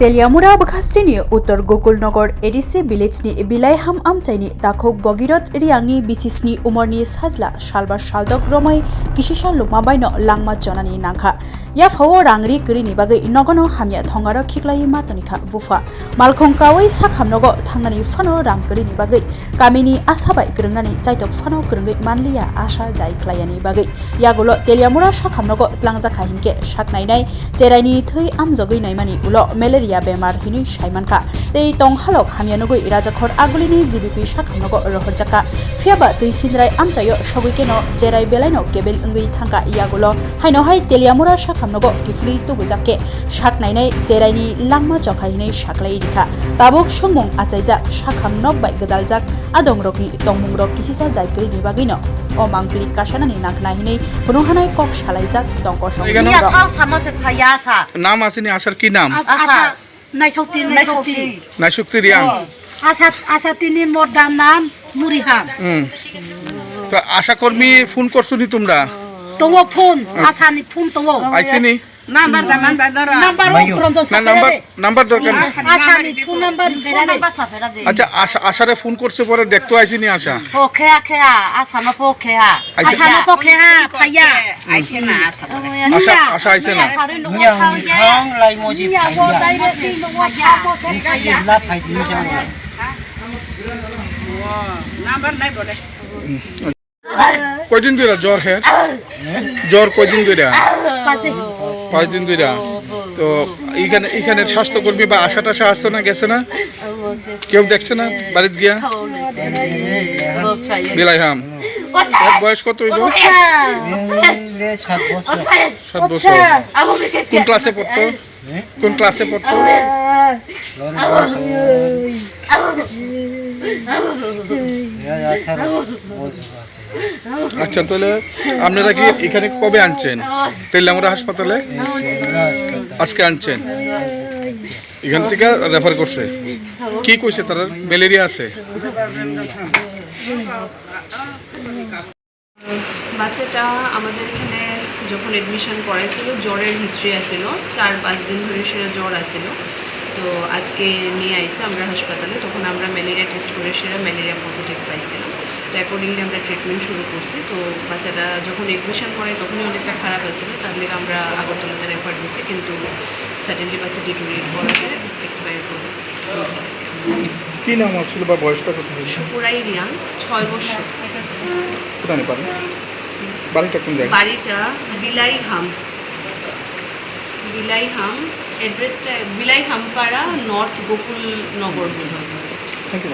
तेलियामुरा बखास्टिनी उत्तर गोकुलनगर एडिसे विलेजनि बिलाइहाम आमचाइनि दाखौ बगिरत रियांनि बिसिसनि उमरनि साजला सालबा सालदक रमै किसिसा लुमाबायनो लांमा जनानि नांखा या फावो रांरि गरिनि बागै नगनो हामिया थंगारो खिक्लाइ मातनिखा बुफा मालखंकावै साखामनगो थांनानि फानो रां गरिनि बागै गामिनि आसाबाय गरंनानि जायतक फानो गरंगै मानलिया आशा जायख्लायानि बागै यागुलो तेलियामुरा साखामनगो tlangजाखा हिनके साकनायनाय जेरायनि थै आमजगै नायमानि उलो मेलेरिया बेमार हिनि साइमानखा तै तंहालक हामियानुगै राजाखर आगुलिनि जीबीपी साखामनगो रहरजाका फियाबा दैसिनद्राय आमचायो सगैकेनो जेराय बेलायनो केबेल अंगै थांका यागुलो हायनोहाय तेलियामुरा साखामनगो किफुलि तुबुजाके साकनायनाय जेरायनि लांमा जखायनै साख्लाय दिखा ताबुक संमुं आचाइजाक साखामनग बाय गदालजाक आदंरकनि तंमुंरक किसिसा जायग्रिनि बागैनो o mangpli kasanani nakna hinai punuhanai kok salaijak dongkosong নাম আছে নি আশার কি নাম নাইশক্তি রিয়াং আশা তিনি মোর দাম নাম মুরিহাম তো আশা কর্মী ফোন করছো নি তোমরা তো ফোন আশানি ফোন তো আইছিনি নাম্বার নাম্বার দরকার না আশানি ফোন নাম্বার আচ্ছা আশারে ফোন করছে পরে দেখতো আইছিনি আশা ও খেয়া আশা না পো খেয়া আশা না পো খেয়া পাইয়া আইছে না আশা আইছে না নাম্বার নাই বলে কয়দিন ধরে জ্বর হ্যাঁ জ্বর কয়দিন ধরে 5 দিন ধরে তো এখানে স্বাস্থ্যকর্মী বা আশাটা আসতো না গেছে না কেউ দেখছে না বাড়িতে গিয়া বিলাইহাম বয়স কত হইল 7 বছর কোন ক্লাসে পড়তো আচ্ছা তাহলে আপনারা কি এখানে কবে আনছেন তেলিয়ামুরা হাসপাতালে আজকে আনছেন এখান থেকে রেফার করছে কি কইছে তার ম্যালেরিয়া আছে বাচ্চাটা আমাদের এখানে যখন এডমিশন করেছিল জ্বরের হিস্ট্রি আছিল 4-5 দিন ধরে সেটা জ্বর আছিল তো আজকে নিয়ে আইছে আমরা হাসপাতালে তখন আমরা ম্যালেরিয়া টেস্ট করে সেটা ম্যালেরিয়া পজিটিভ পাইছিলাম তো অ্যাকর্ডিংলি আমরা ট্রিটমেন্ট শুরু করছি তো বাচ্চাটা যখন এডমিশন করে তখনই অনেকটা খারাপ হয়েছিল তার লিগে আমরা আগরতলাতে রেফার দিয়েছি কিন্তু সাডেনলি বাচ্চা ডিটোরিয়েট করাতে এক্সপায়ার করে কি নাম আসছিল বা বয়সটা কত পুরাই রিয়াং 6 বছর কোথায় পারেন বাড়িটা কোন জায়গায় বাড়িটা বিলাইহাম অ্যাড্রেসটা বিলাইহাম পাড়া north Gokul Nagar. Thank you.